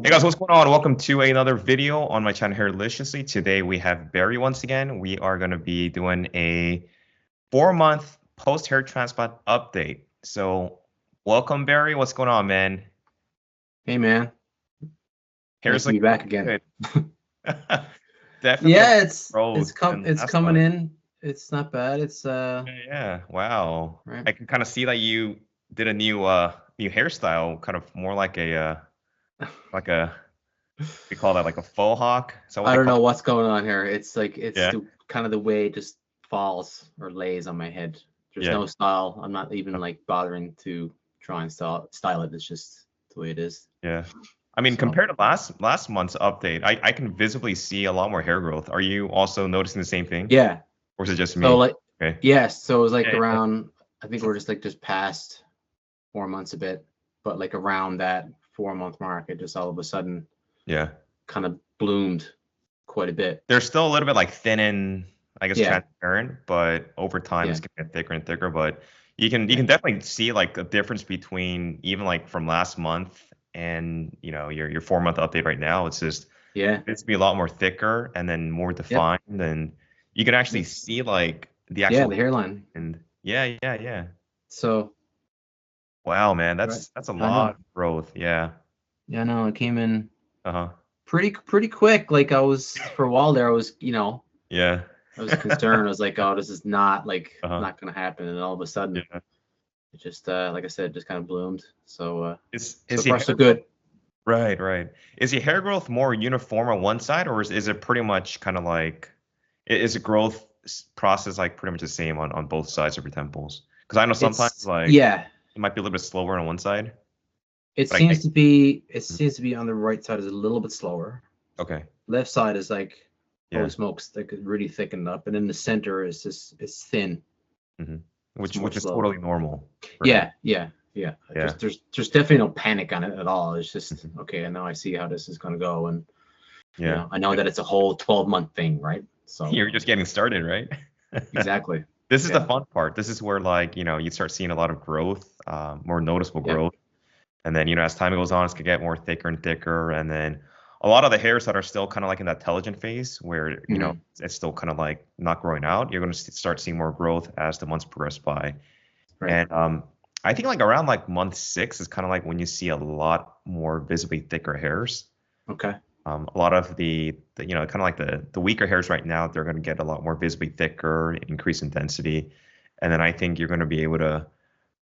Hey guys, what's going on? Welcome to another video on my channel Hairliciously. Today we have Barry once again. We are going to be doing a 4-month post hair transplant update. So welcome, Barry. What's going on, man? Hey man, Hair's nice to be back again. Good. Definitely. Yeah, it's coming month. in. It's not bad. It's Yeah. Wow. right. I can kind of see that you did a new hairstyle, kind of more like a we call that like a faux hawk. So I don't know what's going on here. It's like kind of the way it just falls or lays on my head. There's no style. I'm not even like bothering to try and style it. It's just the way it is. Yeah. I mean, compared to last month's update, I can visibly see a lot more hair growth. Are you also noticing the same thing? Yeah. Or is it just me? So like, okay. Yes. So it was like around, I think we're just past 4 months a bit, but like around that 4-month mark, it just all of a sudden, kind of bloomed quite a bit. There's still a little bit like thin and I guess transparent, but over time it's gonna get thicker and thicker. But you can definitely see like a difference between even like from last month and your 4-month update right now. It's just it's be a lot more thicker and then more defined, and you can actually see like the actual the hairline. And So wow, man, that's a lot of growth. Yeah, no, it came in pretty quick. Like I was for a while there, I was I was concerned. I was like, oh, this is not like not gonna happen, and all of a sudden it just like I said, just kind of bloomed. So so far so good. Right. Is your hair growth more uniform on one side, or is it pretty much kind of like, is the growth process like pretty much the same on both sides of your temples? Because I know sometimes it might be a little bit slower on one side. It seems to be on the right side is a little bit slower. Okay. Left side is like holy smokes, like really thickened up, and then the center is just it's thin. Which is totally normal. Right? Yeah. There's definitely no panic on it at all. It's just okay, and now I see how this is gonna go, and I know that it's a whole 12-month thing, right? So you're just getting started, right? Exactly. This is the fun part. This is where like you start seeing a lot of growth, more noticeable growth, and then as time goes on, it's gonna get more thicker and thicker, and then a lot of the hairs that are still kind of like in that telogen phase where it's still kind of like not growing out, you're going to start seeing more growth as the months progress by. And I think like around like month 6 is kind of like when you see a lot more visibly thicker hairs. Okay. A lot of the kind of like the weaker hairs right now, they're going to get a lot more visibly thicker, increase in density, and then I think you're going to be able to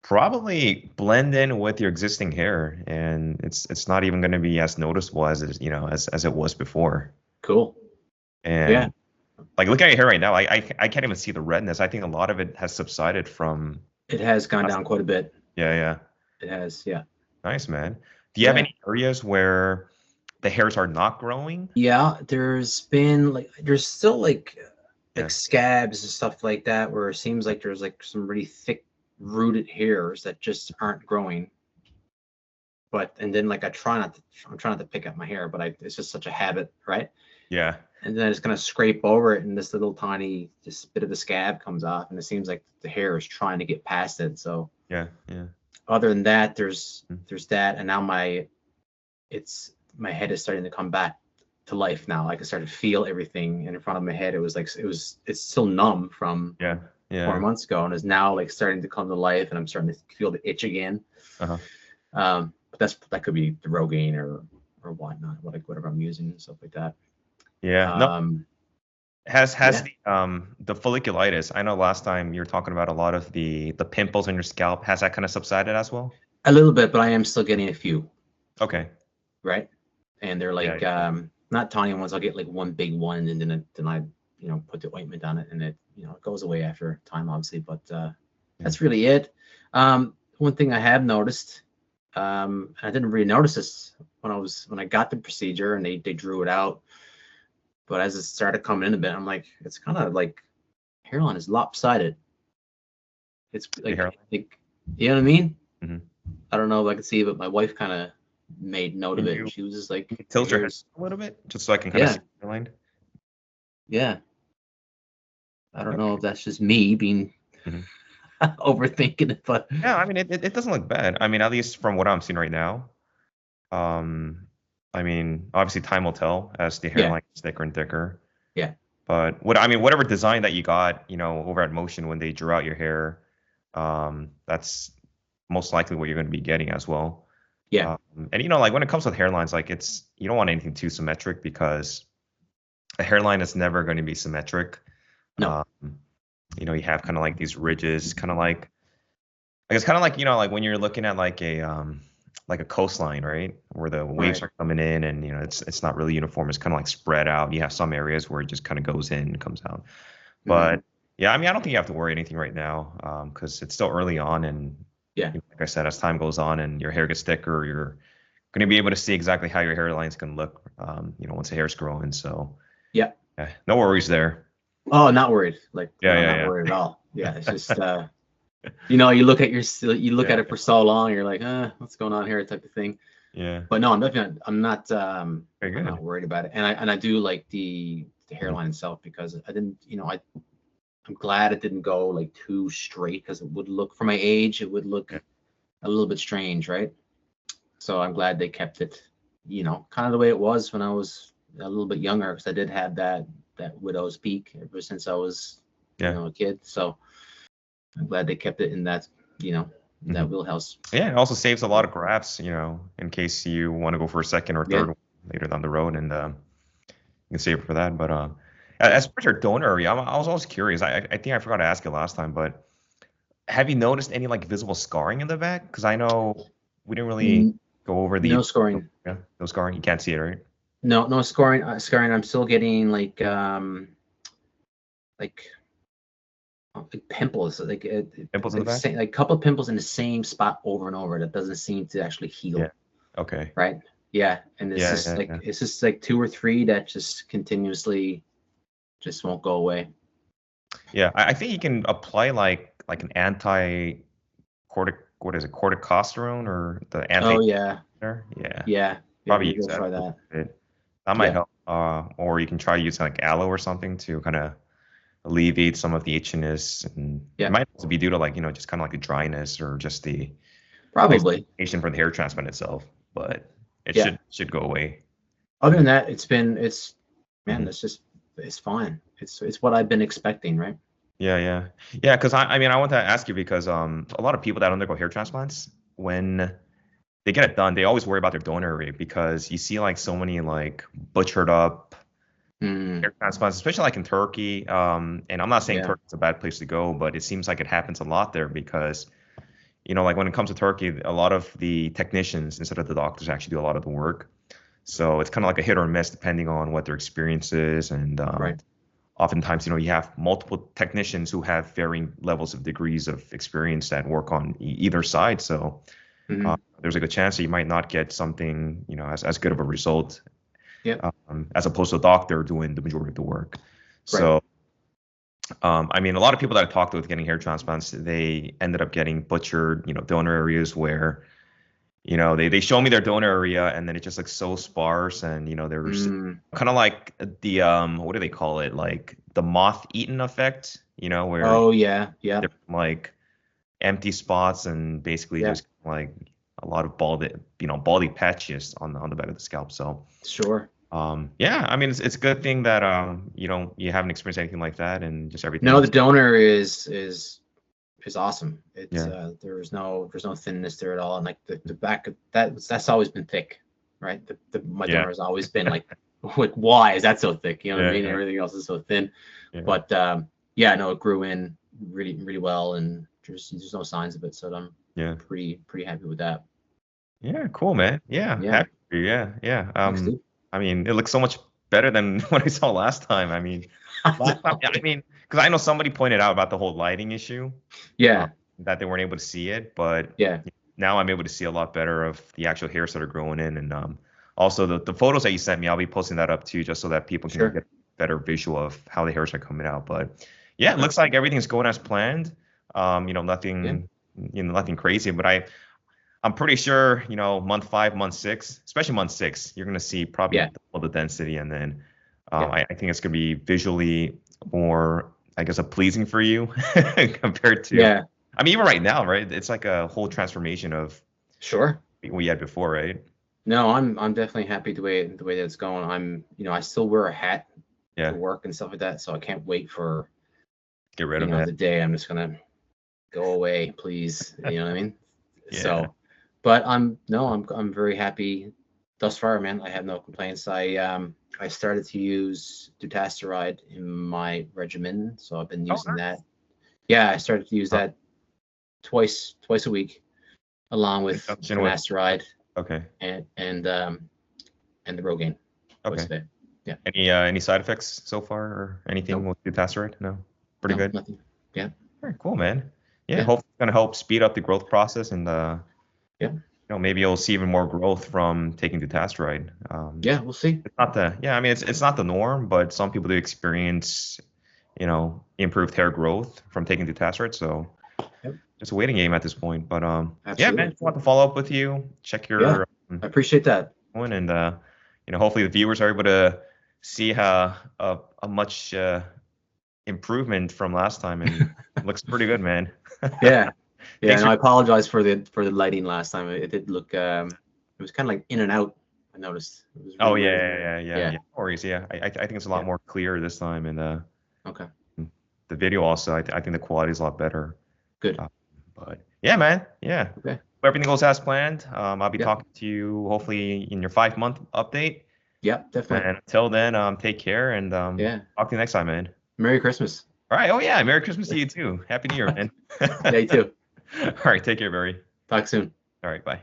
probably blend in with your existing hair, and it's not even going to be as noticeable as it as it was before. Cool. And like look at your hair right now. I can't even see the redness. I think a lot of it has subsided from. It has gone down quite a bit. Yeah. It has. Nice, man. Do you have any areas where the hairs are not growing? Yeah, there's still like scabs and stuff like that where it seems like there's like some really thick rooted hairs that just aren't growing. And then like I'm trying not to pick up my hair, but it's just such a habit, right? Yeah. And then it's gonna scrape over it, and this little tiny just bit of the scab comes off, and it seems like the hair is trying to get past it. So yeah. Other than that, there's that, and now my head is starting to come back to life now. Like I started to feel everything in front of my head. It's still numb from 4 months ago, and is now like starting to come to life, and I'm starting to feel the itch again. But that could be the Rogaine or whatnot, whatever I'm using and stuff like that. Has the folliculitis, I know last time you were talking about a lot of the pimples on your scalp, has that kind of subsided as well? A little bit, but I am still getting a few. Okay. Right. And they're like not tiny ones. I'll get like one big one, and then I put the ointment on it, and it it goes away after time, obviously, but that's really it. One thing I have noticed, and I didn't really notice this when I got the procedure and they drew it out, but as it started coming in a bit, I'm like, it's kind of like hairline is lopsided. It's like you know what I mean? I don't know if I can see, but my wife kind of made note of it, and she was just like, tilt your head a little bit just so I can kind of see the line. I don't know if that's just me being overthinking it, but I mean it doesn't look bad. I mean, at least from what I'm seeing right now, a I mean, obviously time will tell as the Yeah. hairline gets thicker and thicker. Yeah. But whatever design that you got, over at Motion when they drew out your hair, that's most likely what you're going to be getting as well. Yeah. And like when it comes with hairlines, like you don't want anything too symmetric because a hairline is never going to be symmetric. No. You have kind of like these ridges, kind of like, I guess kind of like, like when you're looking at like a coastline, right? Where the waves are coming in and, it's not really uniform. It's kind of like spread out. You have some areas where it just kind of goes in and comes out. But yeah, I mean, I don't think you have to worry anything right now because it's still early on. And yeah, like I said, as time goes on and your hair gets thicker, you're going to be able to see exactly how your hairline's going to look, once the hair's growing. So yeah, no worries there. Oh, not worried. Like, not worried at all. Yeah, it's just you look at at it for so long, you're like, what's going on here, type of thing. Yeah. But no, I'm not Very good. I'm not worried about it. And I do like the hairline itself because I didn't, I'm glad it didn't go like too straight because it would look, for my age, it would look a little bit strange, right? So I'm glad they kept it, kind of the way it was when I was a little bit younger, because I did have that widow's peak ever since I was a kid. So I'm glad they kept it in that that wheelhouse. Yeah, it also saves a lot of grafts, in case you want to go for a second or third one later down the road, and you can save it for that. But as far as your donor area, I was always curious. I think I forgot to ask you last time, but have you noticed any like visible scarring in the back? Because I know we didn't really go over the no scarring. Yeah, no scarring. You can't see it, right? No scarring. I'm still getting like pimples, like pimples in the back, like a couple of pimples in the same spot over and over. That doesn't seem to actually heal. Yeah. Okay. Right. Yeah, and it's just like 2 or 3 that just continuously just won't go away. Yeah, I think you can apply like an corticosterone or the anti. Oh yeah. Yeah. Probably use try that. That might help. Or you can try using like aloe or something to kind of alleviate some of the itchiness, and it might also be due to like just kind of like the dryness or just the probably for the hair transplant itself, but it should go away. Other than that, it's fine. It's what I've been expecting, right? Yeah. Because I mean, I want to ask you because a lot of people that undergo hair transplants, when they get it done, they always worry about their donor area because you see like so many like butchered up hair transplants, especially like in Turkey. And I'm not saying Turkey's a bad place to go, but it seems like it happens a lot there because, like when it comes to Turkey, a lot of the technicians instead of the doctors actually do a lot of the work. So it's kind of like a hit or miss depending on what their experience is. And oftentimes, you have multiple technicians who have varying levels of degrees of experience that work on either side. So there's a good chance that you might not get something, as good of a result as opposed to a doctor doing the majority of the work. So, I mean, a lot of people that I talked with getting hair transplants, they ended up getting butchered, donor areas where, they show me their donor area and then it just looks so sparse and, there's kind of like the, what do they call it? Like the moth-eaten effect, where they're like empty spots and basically just like a lot of baldy patches on the back of the scalp. So sure. I mean, it's a good thing that you haven't experienced anything like that and just everything. No, the donor is awesome. It's there's no thinness there at all, and like the back that's always been thick, right? My donor has always been like why is that so thick? You know what I mean? Everything else is so thin, but no, it grew in really really well, and there's no signs of it, so I'm pretty happy with that. Yeah, cool, man. Happy for you. Thanks, I mean, it looks so much better than what I saw last time. I mean, because I know somebody pointed out about the whole lighting issue. That they weren't able to see it, but now I'm able to see a lot better of the actual hairs that are growing in, and also the photos that you sent me, I'll be posting that up too, just so that people can get a better visual of how the hairs are coming out. But it looks like everything's going as planned. Nothing, nothing crazy, but I'm pretty sure, month 5, month 6, especially month 6, you're going to see probably double the density. And then I think it's going to be visually more, I guess, pleasing for you compared to, I mean, even right now, right? It's like a whole transformation of what you had before, right? No, I'm definitely happy the way that it's going. I still wear a hat Yeah. to work and stuff like that, so I can't wait for Get rid of it. the day I'm just gonna go away, please. You know what I mean? Yeah. So, but I'm very happy thus far, man. I have no complaints. I started to use dutasteride in my regimen, so I've been using that. Yeah, I started to use that twice a week, along with finasteride. Okay. And the Rogaine. Okay. Yeah. Any side effects so far or anything with dutasteride? No. Pretty good. Nothing. Yeah. Very cool, man. Yeah. Hopefully it's gonna help speed up the growth process and maybe you'll see even more growth from taking dutasteride. Yeah, we'll see. It's not it's not the norm, but some people do experience, improved hair growth from taking dutasteride. So just a waiting game at this point. But yeah, man, just want to follow up with you, check your I appreciate that. And hopefully the viewers are able to see a much improvement from last time, and it looks pretty good, man. Yeah. And I apologize for the lighting last time. It did look it was kind of like in and out. I noticed. It was really yeah. No worries. Yeah, I think it's a lot more clear this time, and okay. The video also, I think the quality is a lot better. Good. But yeah, man. Yeah. Okay. If everything goes as planned, I'll be talking to you hopefully in your 5-month update. Yeah, definitely. And until then, take care and talk to you next time, man. Merry Christmas. All right. Oh yeah, Merry Christmas to you too. Happy New Year, man. Yeah, you too. All right. Take care, Barry. Talk soon. All right. Bye.